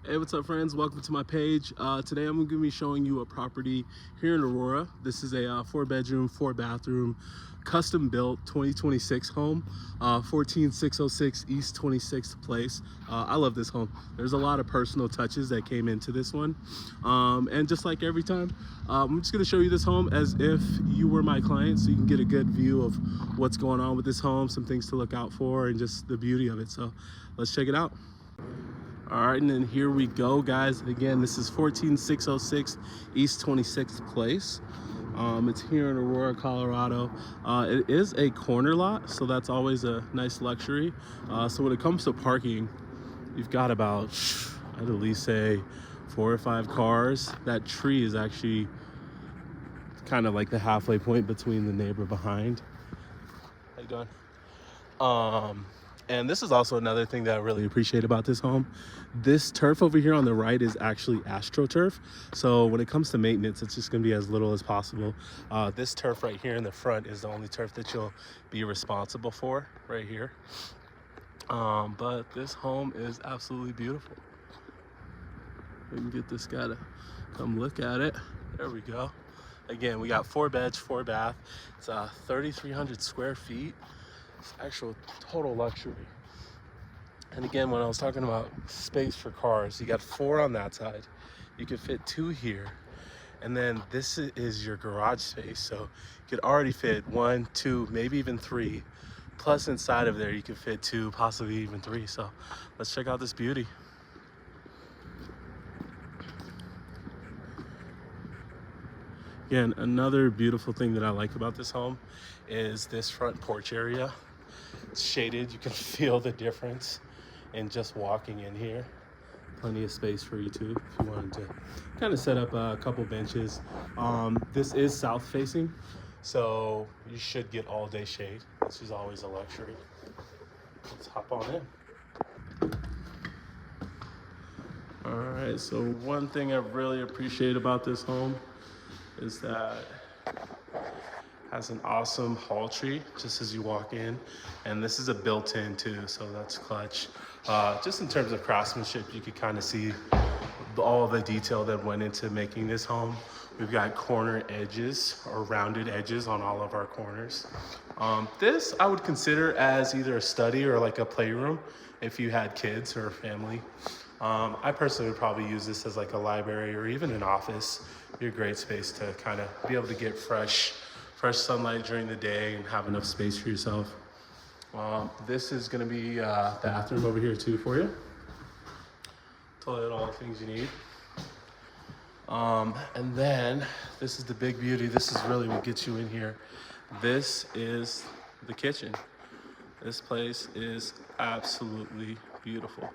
Hey, what's up, friends? Welcome to my page. Today I'm going to be showing you a property here in Aurora. This is a 4-bedroom, 4-bathroom, custom built 2026 home, 14606 East 26th Place. I love this home. There's a lot of personal touches that came into this one. And just like every time, I'm just going to show you this home as if you were my client so you can get a good view of what's going on with this home, some things to look out for, and just the beauty of it. So let's check it out. All right, and then here we go, guys. Again, this is 14606 East 26th Place. It's here in Aurora, Colorado. It is a corner lot, so that's always a nice luxury. So when it comes to parking, you've got about, I'd at least say 4 or 5 cars. That tree is actually kind of like the halfway point between the neighbor behind. How you doing? And this is also another thing that I really appreciate about this home. This turf over here on the right is actually AstroTurf. So when it comes to maintenance, it's just gonna be as little as possible. This turf right here in the front is the only turf that you'll be responsible for right here. But this home is absolutely beautiful. We can get this guy to come look at it. There we go. Again, we got 4 beds, 4 bath. It's 3,300 square feet. Actual total luxury. And again, when I was talking about space for cars, you got 4 on that side, you could fit 2 here, and then this is your garage space, so you could already fit 1, 2, maybe even 3, plus inside of there you could fit 2, possibly even 3. So let's check out this beauty. Again, another beautiful thing that I like about this home is this front porch area. It's shaded. You can feel the difference in just walking in here. Plenty of space for you too if you wanted to kind of set up a couple benches. This is south facing, so you should get all day shade. This is always a luxury. Let's hop on in. All right, so one thing I really appreciate about this home is that has an awesome hall tree just as you walk in, and this is a built-in too, so that's clutch. Just in terms of craftsmanship, you could kind of see all the detail that went into making this home. We've got corner edges or rounded edges on all of our corners. This I would consider as either a study or like a playroom if you had kids or a family. I personally would probably use this as like a library or even an office. Be a great space to kind of be able to get fresh sunlight during the day and have enough space for yourself. This is gonna be a bathroom over here too for you. Toilet, all the things you need. And then this is the big beauty. This is really what gets you in here. This is the kitchen. This place is absolutely beautiful.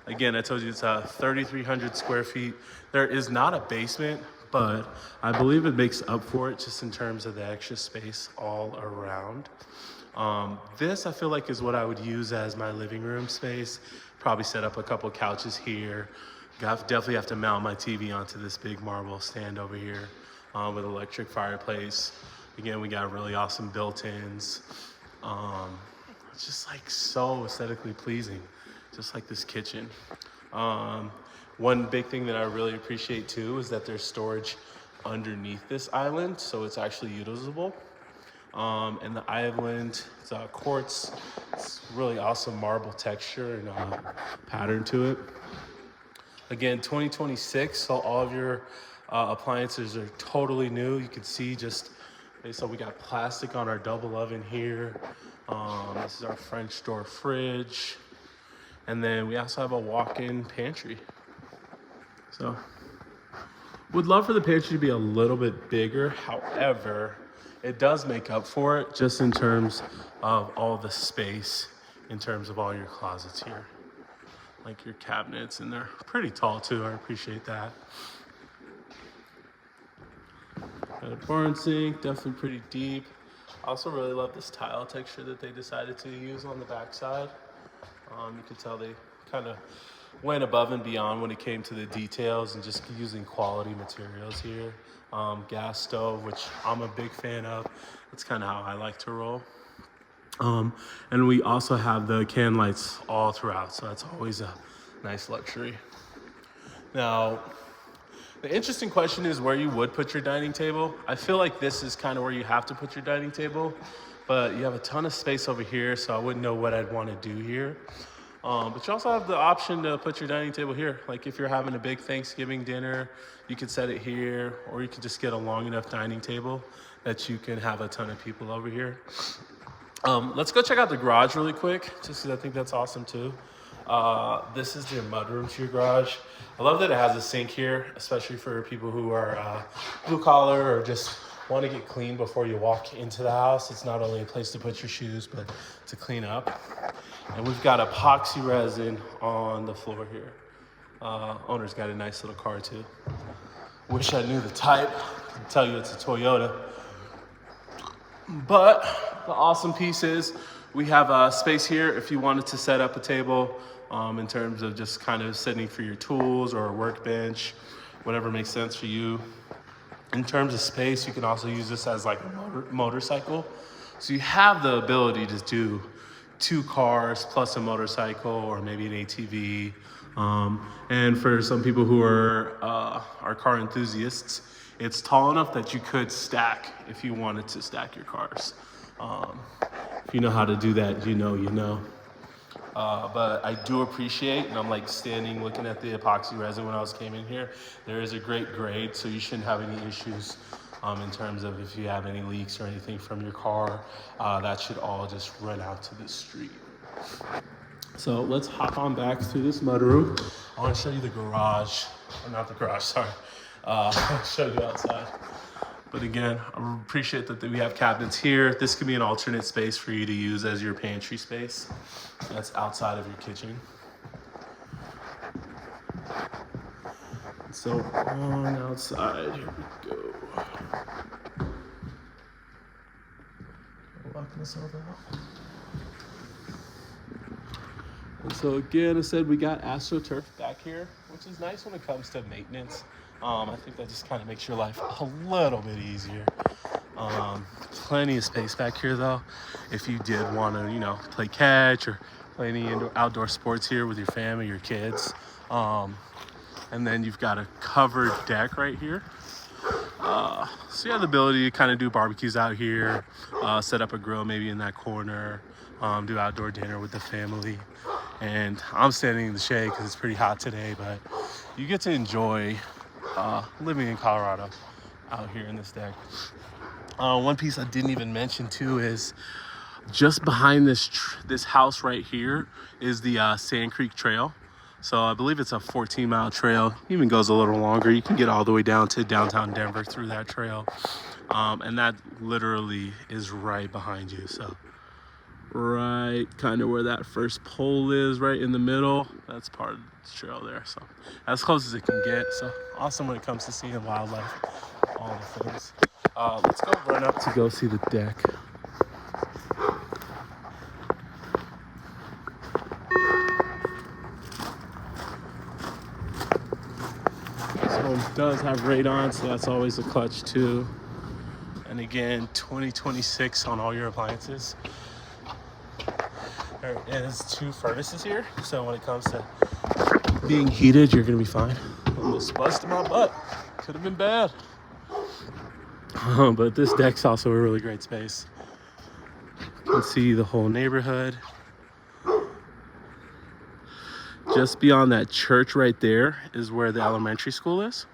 Again, I told you it's 3,300 square feet. There is not a basement, but I believe it makes up for it just in terms of the extra space all around. This I feel like is what I would use as my living room space. Probably set up a couple couches here. Definitely have to mount my TV onto this big marble stand over here with electric fireplace. Again, we got really awesome built-ins. It's just like so aesthetically pleasing, just like this kitchen. One big thing that I really appreciate too is that there's storage underneath this island, so it's actually usable. And the island, it's quartz. It's really awesome marble texture and pattern to it. Again, 2026, so all of your appliances are totally new. You can see just, so we got plastic on our double oven here. This is our French door fridge. And then we also have a walk-in pantry. So, would love for the pantry to be a little bit bigger. However, it does make up for it just in terms of all the space, in terms of all your closets here. Like your cabinets, and they're pretty tall too. I appreciate that. Got a barn sink, definitely pretty deep. I also really love this tile texture that they decided to use on the backside. You can tell they kind of went above and beyond when it came to the details and just using quality materials here. Gas stove, which I'm a big fan of. That's kind of how I like to roll. And we also have the can lights all throughout, so that's always a nice luxury. Now, the interesting question is where you would put your dining table. I feel like this is kind of where you have to put your dining table, but you have a ton of space over here, so I wouldn't know what I'd want to do here. But you also have the option to put your dining table here. Like if you're having a big Thanksgiving dinner, you could set it here, or you could just get a long enough dining table that you can have a ton of people over here. Let's go check out the garage really quick, just because I think that's awesome too. This is the mudroom to your garage. I love that it has a sink here, especially for people who are blue collar or just want to get clean before you walk into the house. It's not only a place to put your shoes, but to clean up. And we've got epoxy resin on the floor here. Owner's got a nice little car too. Wish I knew the type. I can tell you it's a Toyota. But the awesome piece is we have a space here if you wanted to set up a table in terms of just kind of setting for your tools or a workbench, whatever makes sense for you. In terms of space, you can also use this as like a motorcycle. So you have the ability to do 2 cars plus a motorcycle or maybe an ATV. And for some people who are car enthusiasts, it's tall enough that you could stack if you wanted to stack your cars. If you know how to do that, you know. But I do appreciate, and I'm like standing looking at the epoxy resin when I came in here, there is a great grade, so you shouldn't have any issues in terms of if you have any leaks or anything from your car. That should all just run out to the street. So let's hop on back through this mudroom. I want to show you the garage, or not the garage, sorry. I'll show you outside. But again, I appreciate that we have cabinets here. This could be an alternate space for you to use as your pantry space. That's outside of your kitchen. So on outside, here we go. Lock myself out. And so again, I said we got AstroTurf back here, which is nice when it comes to maintenance. I think that just kind of makes your life a little bit easier. Plenty of space back here though, if you did want to, play catch or play any outdoor sports here with your family, your kids. And then you've got a covered deck right here. So you have the ability to kind of do barbecues out here, set up a grill maybe in that corner, do outdoor dinner with the family. And I'm standing in the shade because it's pretty hot today, but you get to enjoy living in Colorado out here in this deck. One piece I didn't even mention too is just behind this house right here is the Sand Creek Trail. So I believe it's a 14-mile trail, even goes a little longer. You can get all the way down to downtown Denver through that trail. And that literally is right behind you. So right kind of where that first pole is, right in the middle, that's part of the trail there. So as close as it can get. So awesome when it comes to seeing wildlife, all the things. Let's go run up to go see the deck. It does have radon, so that's always a clutch too. And again, 2026 on all your appliances. There is 2 furnaces here, so when it comes to being heated, you're gonna be fine. Almost busted my butt. Could have been bad. But this deck's also a really great space. You can see the whole neighborhood. Just beyond that church right there is where the elementary school is.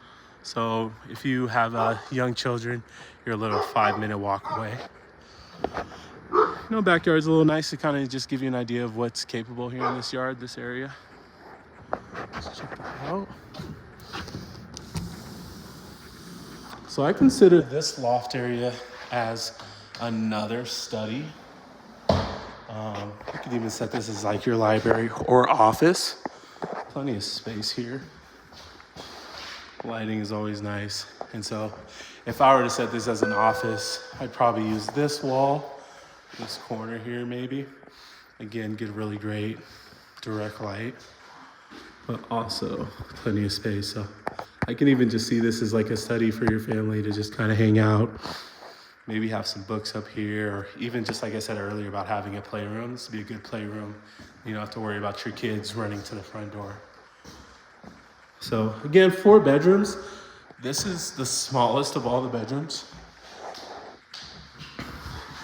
So if you have young children, you're a little 5-minute walk away. Backyard's a little nice to kind of just give you an idea of what's capable here in this yard, this area. Let's check that out. So I consider this loft area as another study. You could even set this as like your library or office. Plenty of space here. Lighting is always nice. And so if I were to set this as an office, I'd probably use this wall, this corner here maybe. Again, get really great direct light, but also plenty of space. So I can even just see this as like a study for your family to just kind of hang out. Maybe have some books up here, or even just like I said earlier about having a playroom. This would be a good playroom. You don't have to worry about your kids running to the front door. So again, 4 bedrooms. This is the smallest of all the bedrooms.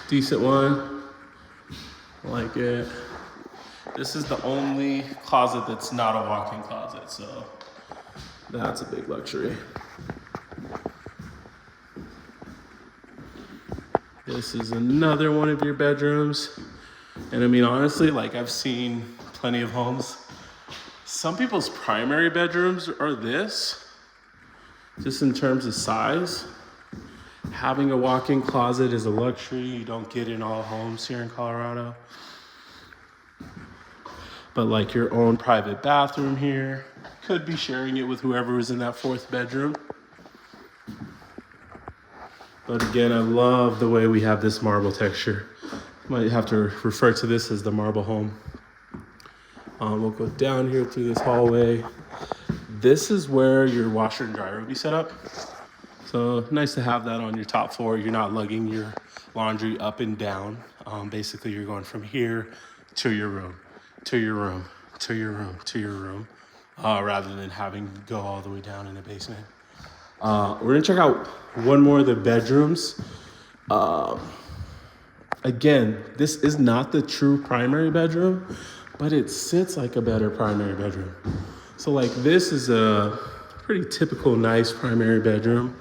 Decent one, I like it. This is the only closet that's not a walk-in closet, so that's a big luxury. This is another one of your bedrooms. And I mean, honestly, like I've seen plenty of homes. Some people's primary bedrooms are this, just in terms of size. Having a walk-in closet is a luxury you don't get in all homes here in Colorado. But like your own private bathroom here, could be sharing it with whoever is in that 4th bedroom. But again, I love the way we have this marble texture. Might have to refer to this as the marble home. We'll go down here through this hallway. This is where your washer and dryer will be set up. So nice to have that on your top floor. You're not lugging your laundry up and down. Basically, you're going from here to your room, to your room, to your room, to your room, rather than having to go all the way down in the basement. We're gonna check out one more of the bedrooms. Again, this is not the true primary bedroom, but it sits like a better primary bedroom. So like this is a pretty typical nice primary bedroom.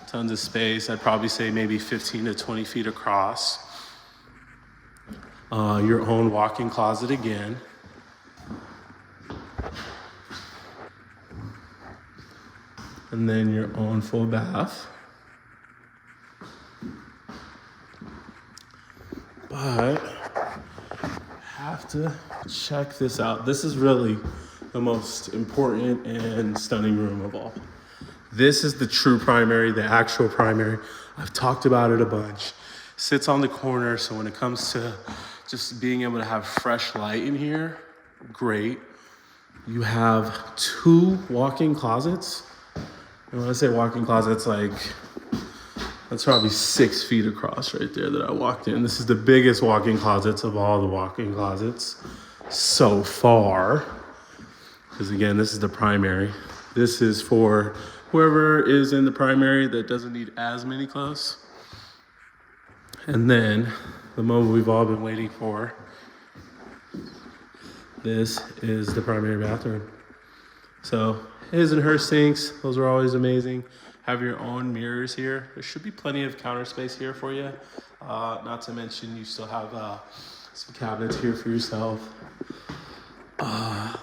Tons of space. I'd probably say maybe 15 to 20 feet across. Your own walk-in closet again. And then your own full bath. But have to check this out. This is really the most important and stunning room of all. This is the true primary, the actual primary. I've talked about it a bunch. Sits on the corner, so when it comes to just being able to have fresh light in here, great. You have 2 walk-in closets. And when I say walk-in closets, like that's probably 6 feet across right there that I walked in. This is the biggest walk-in closets of all the walk-in closets so far. Because again, this is the primary. This is for whoever is in the primary that doesn't need as many clothes. And then the moment we've all been waiting for, this is the primary bathroom. So his and her sinks, those are always amazing. Have your own mirrors here. There should be plenty of counter space here for you. Not to mention you still have some cabinets here for yourself.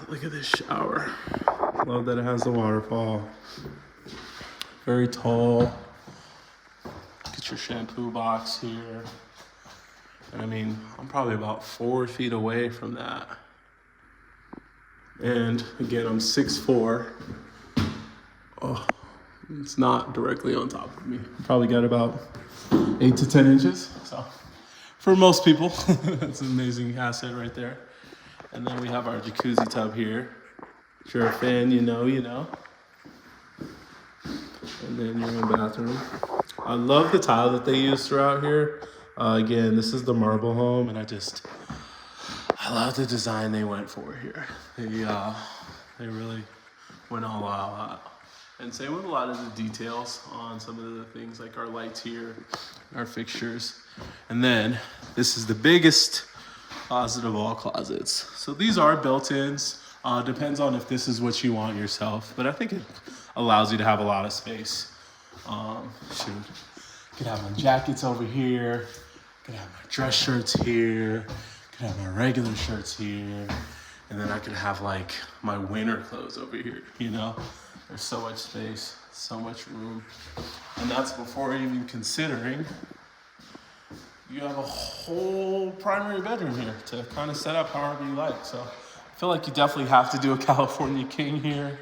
Look at this shower. Love that it has the waterfall. Very tall. Get your shampoo box here. And I mean, I'm probably about 4 feet away from that. And again, I'm 6'4". Oh, it's not directly on top of me. Probably got about 8 to 10 inches. So for most people, that's an amazing asset right there. And then we have our jacuzzi tub here. If you're a fan, you know, you know. And then your own bathroom. I love the tile that they use throughout here. Again, this is the marble home, and I love the design they went for here. They really went all out. And same with a lot of the details on some of the things like our lights here, our fixtures. And then this is the biggest closet of all closets. So these are built-ins. Depends on if this is what you want yourself, but I think it allows you to have a lot of space. Could have my jackets over here. Could have my dress shirts here. Could have my regular shirts here. And then I could have like my winter clothes over here, you know? There's so much space, so much room. And that's before even considering you have a whole primary bedroom here to kind of set up however you like. So I feel like you definitely have to do a California King here.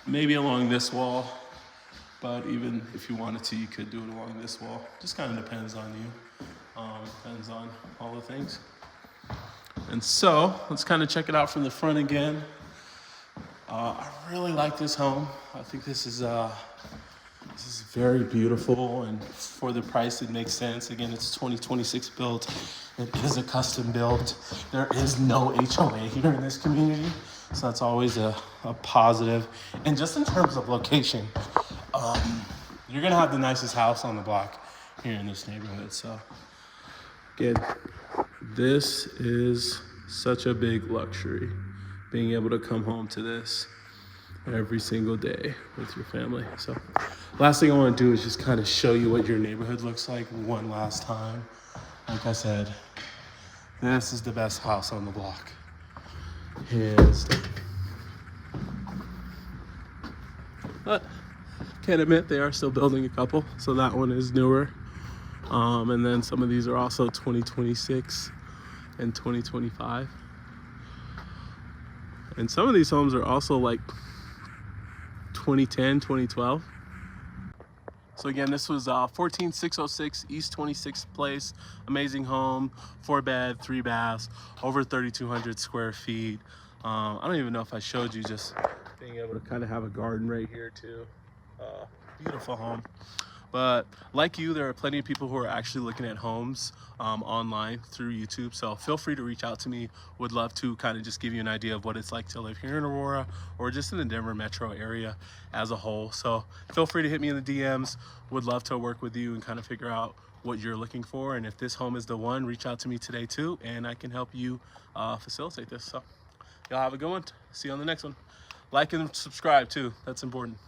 Maybe along this wall, but even if you wanted to, you could do it along this wall. Just kind of depends on you. Depends on all the things. And so let's kind of check it out from the front again. I really like this home. I think this is very beautiful, and for the price, it makes sense. Again, it's 2026 built. It is a custom build. There is no HOA here in this community, So that's always a positive. And just in terms of location, you're gonna have the nicest house on the block here in this neighborhood. So again, this is such a big luxury, being able to come home to this every single day with your family. So last thing I want to do is just kind of show you what your neighborhood looks like one last time. Like I said, this is the best house on the block. Hands down. But can't admit they are still building a couple. So that one is newer. And then some of these are also 2026 and 2025. And some of these homes are also like 2010, 2012. So again, this was 14606 East 26th Place. Amazing home, 4-bed, 3 baths, over 3,200 square feet. I don't even know if I showed you just being able to kind of have a garden right here too. Beautiful home. But like you, there are plenty of people who are actually looking at homes online through YouTube. So feel free to reach out to me. Would love to kind of just give you an idea of what it's like to live here in Aurora or just in the Denver metro area as a whole. So feel free to hit me in the DMs. Would love to work with you and kind of figure out what you're looking for. And if this home is the one, reach out to me today too, and I can help you facilitate this. So y'all have a good one. See you on the next one. Like and subscribe too. That's important.